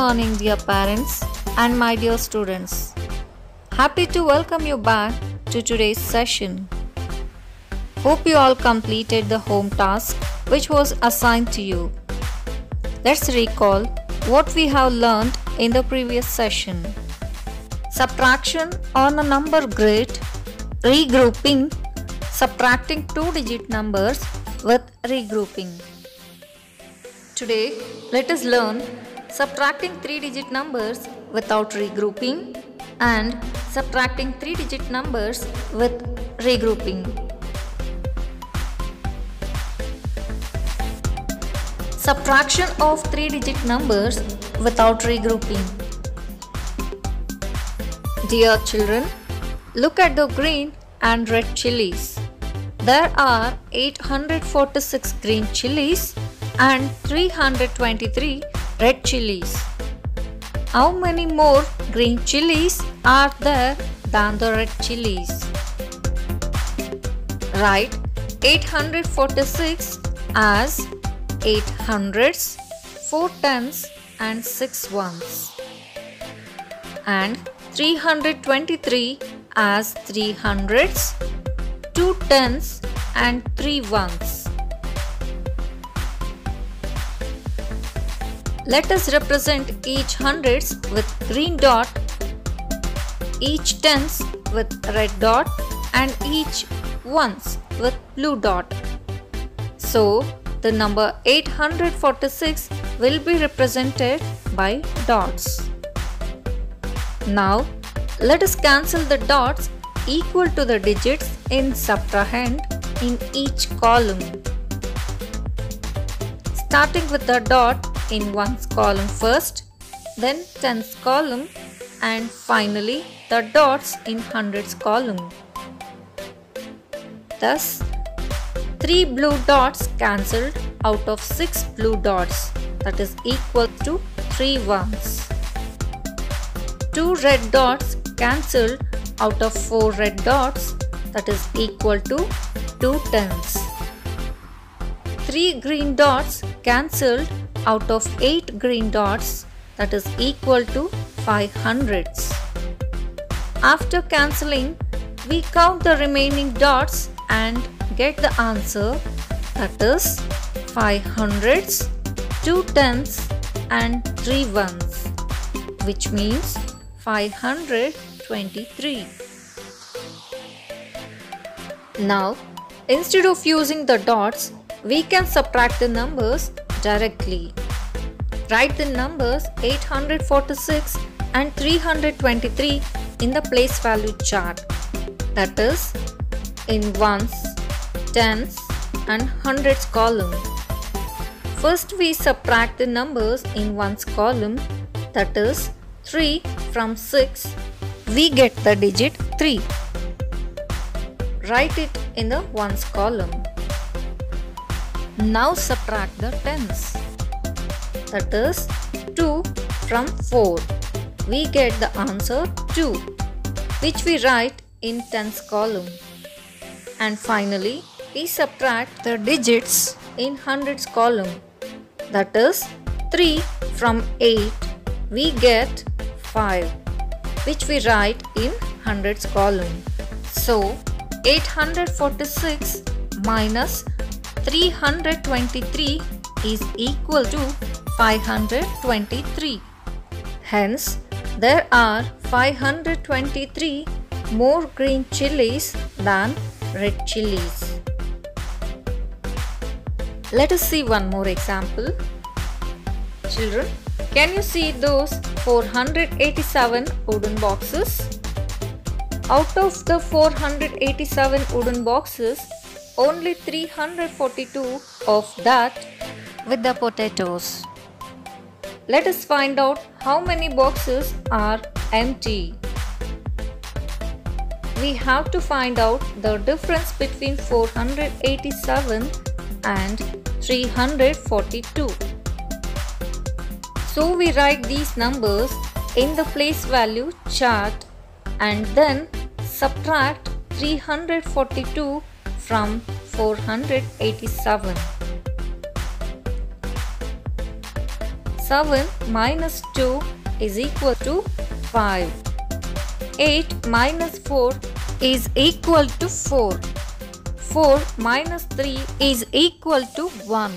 morning, dear parents and my dear students. Happy to welcome you back to today's session. Hope you all completed the home task which was assigned to you. Let's recall what we have learned in the previous session. Subtraction on a number grid, regrouping, subtracting two-digit numbers with regrouping. Today, let us learn subtracting three-digit numbers without regrouping and subtracting three-digit numbers with regrouping. Subtraction of three-digit numbers without regrouping. Dear children, look at the green and red chilies. There are 846 green chilies and 323 red chilies. How many more green chilies are there than the red chilies? Write 846 as 8 hundreds, 4 tens and 6 ones, and 323 as 3 hundreds, 2 tens and 3 ones. Let us represent each hundreds with green dot, each tens with red dot and each ones with blue dot. So, the number 846 will be represented by dots. Now, let us cancel the dots equal to the digits in subtrahend in each column. Starting with the dot in ones column first, then tens column and finally the dots in hundreds column. Thus, 3 blue dots cancelled out of 6 blue dots, that is equal to 3 ones. 2 red dots cancelled out of 4 red dots, that is equal to 2 tens. 3 green dots cancelled out of 8 green dots, that is equal to 5 hundreds. After cancelling, we count the remaining dots and get the answer, that is 5 hundreds, 2 tens and 3 ones, which means 523. Now, instead of using the dots, we can subtract the numbers directly. Write the numbers 846 and 323 in the place value chart, that is in ones, tens and hundreds column. First we subtract the numbers in ones column, that is 3 from 6, we get the digit 3. Write it in the ones column. Now subtract the tens, that is 2 from 4. We get the answer 2, which we write in tens column. And finally, we subtract the digits in hundreds column, that is 3 from 8. We get 5, which we write in hundreds column. So, 846 minus 323 is equal to 523. Hence, there are 523 more green chilies than red chilies. Let us see one more example. Children, can you see those 487 wooden boxes? Out of the 487 wooden boxes, only 342 of that with the potatoes. Let us find out how many boxes are empty. We have to find out the difference between 487 and 342. So we write these numbers in the place value chart and then subtract 342 from 487. 7 minus 2 is equal to 5. 8 minus 4 is equal to 4. 4 minus 3 is equal to 1.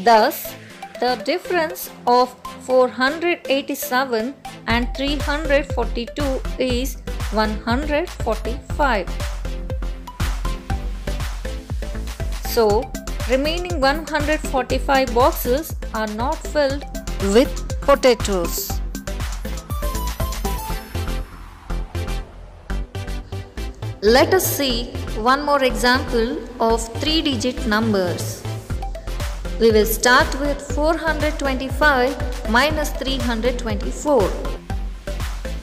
Thus, the difference of 487 and 342 is 145. So, remaining 145 boxes are not filled with potatoes. Let us see one more example of 3-digit numbers. We will start with 425 minus 324.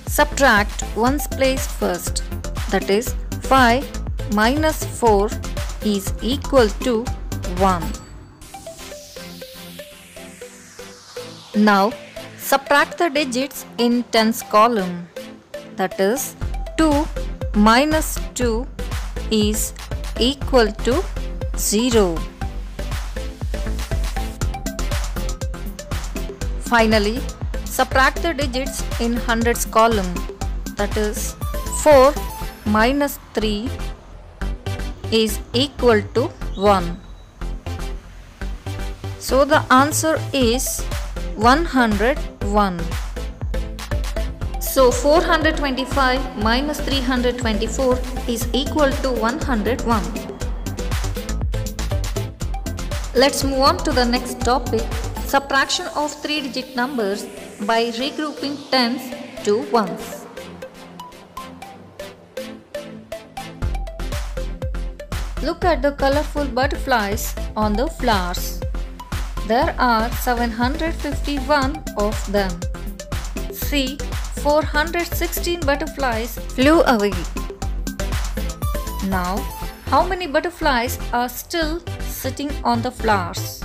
Subtract ones place first, that is 5 minus 4 is equal to 1. Now subtract the digits in tens column, that is 2 minus 2 is equal to 0. Finally, subtract the digits in hundreds column, that is 4 minus 3 is equal to 1. So the answer is 101. So 425 minus 324 is equal to 101. Let's move on to the next topic, subtraction of 3-digit numbers by regrouping tens to ones. Look at the colorful butterflies on the flowers. There are 751 of them. See, 416 butterflies flew away. Now, how many butterflies are still sitting on the flowers?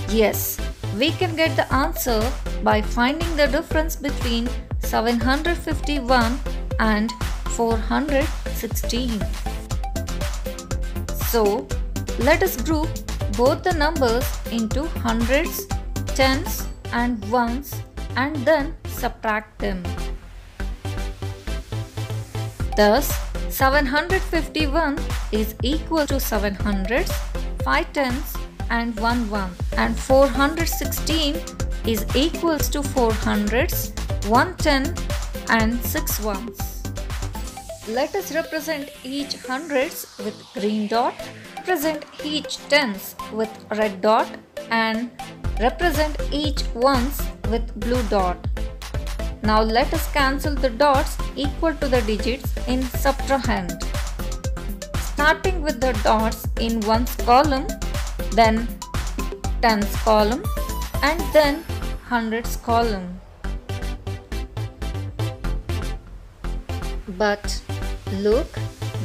Yes, we can get the answer by finding the difference between 751 and 416. So, let us group both the numbers into hundreds, tens and ones and then subtract them. Thus, 751 is equal to 7 hundreds, 5 tens and 1 one, and 416 is equals to 4 hundreds, 1 ten and 6 ones. Let us represent each hundreds with green dot, represent each tens with red dot and represent each ones with blue dot. Now let us cancel the dots equal to the digits in subtrahend. Starting with the dots in ones column, then tens column and then hundreds column. But look,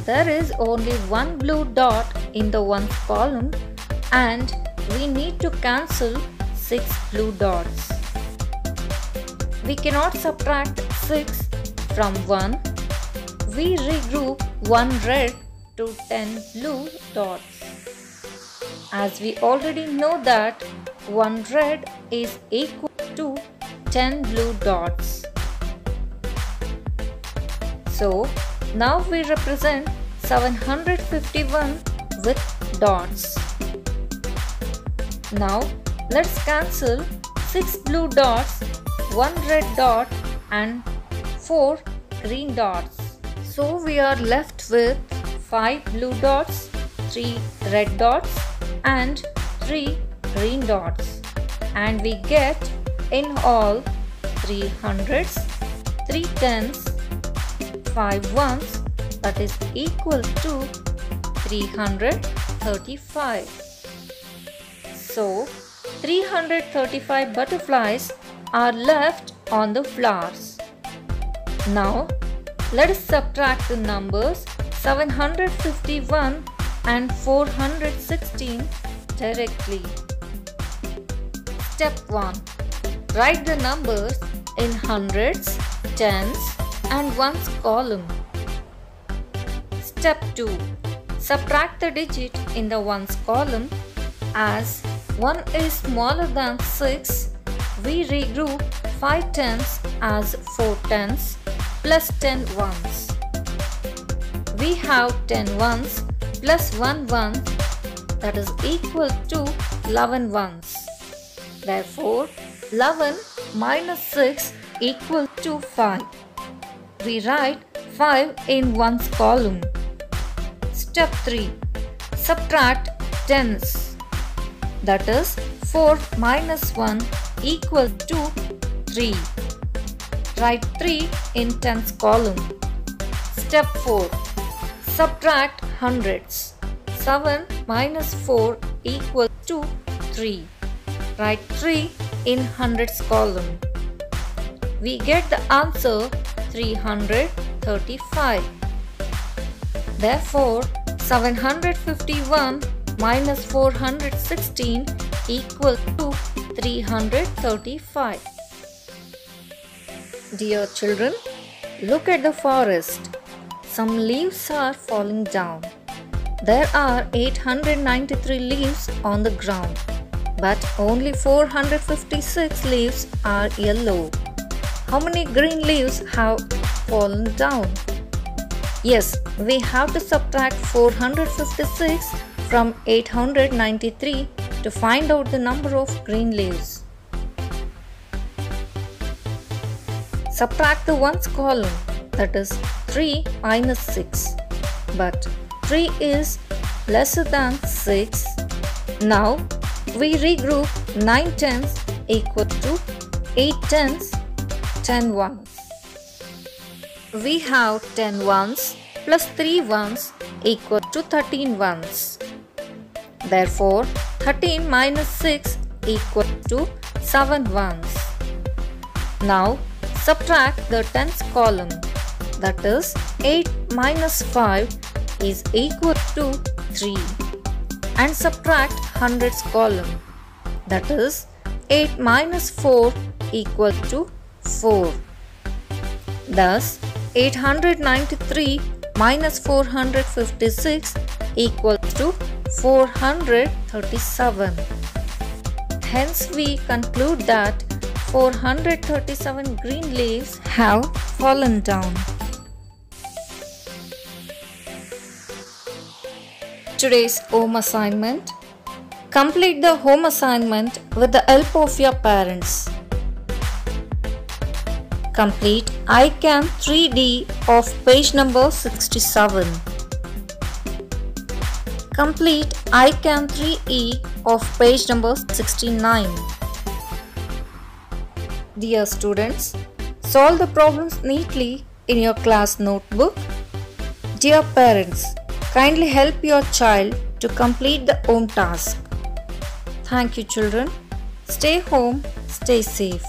there is only one blue dot in the ones column and we need to cancel 6 blue dots. We cannot subtract 6 from 1. We regroup 1 red to 10 blue dots. As we already know that 1 red is equal to 10 blue dots. So, now we represent 751 with dots. Now, let's cancel 6 blue dots, 1 red dot and 4 green dots. So, we are left with 5 blue dots, 3 red dots and 3 green dots. And we get in all 3 hundreds, 3 tens, 5 ones, that is equal to 335. So, 335 butterflies are left on the flowers. Now, let us subtract the numbers 751 and 416 directly. Step 1. Write the numbers in hundreds, tens and ones column. Step 2. Subtract the digit in the ones column As 1 is smaller than 6, we regroup 5 tens as 4 tens plus 10 ones. We have 10 ones plus 1 one, that is equal to 11 ones. Therefore, 11 minus 6 equal to 5. We write 5 in ones column. Step 3. Subtract tens. That is 4 minus 1 equal to 3. Write 3 in tens column. Step 4. Subtract hundreds. 7 minus 4 equal to 3. Write 3 in hundreds column. We get the answer 335. Therefore, 751 minus 416 equal to 335. Dear children, look at the forest. Some leaves are falling down. There are 893 leaves on the ground, but only 456 leaves are yellow. How many green leaves have fallen down? Yes, we have to subtract 456 from 893 to find out the number of green leaves. Subtract the ones column, that is 3 minus 6. But 3 is lesser than 6. Now we regroup 9 tens equal to 8 tens, 10 ones. We have 10 ones plus 3 ones equal to 13 ones. Therefore, 13 minus 6 equal to 7 ones. Now subtract the tens column, that is 8 minus 5 is equal to 3, and subtract hundreds column, that is 8 minus 4 equal to 4. Thus 893 minus 456 equal to 437. Hence we conclude that 437 green leaves have fallen down. Today's home assignment. Complete the home assignment with the help of your parents. Complete I Can 3D of page number 67. Complete I Can 3E of page number 69. Dear students, solve the problems neatly in your class notebook. Dear parents, kindly help your child to complete the home task. Thank you children. Stay home, stay safe.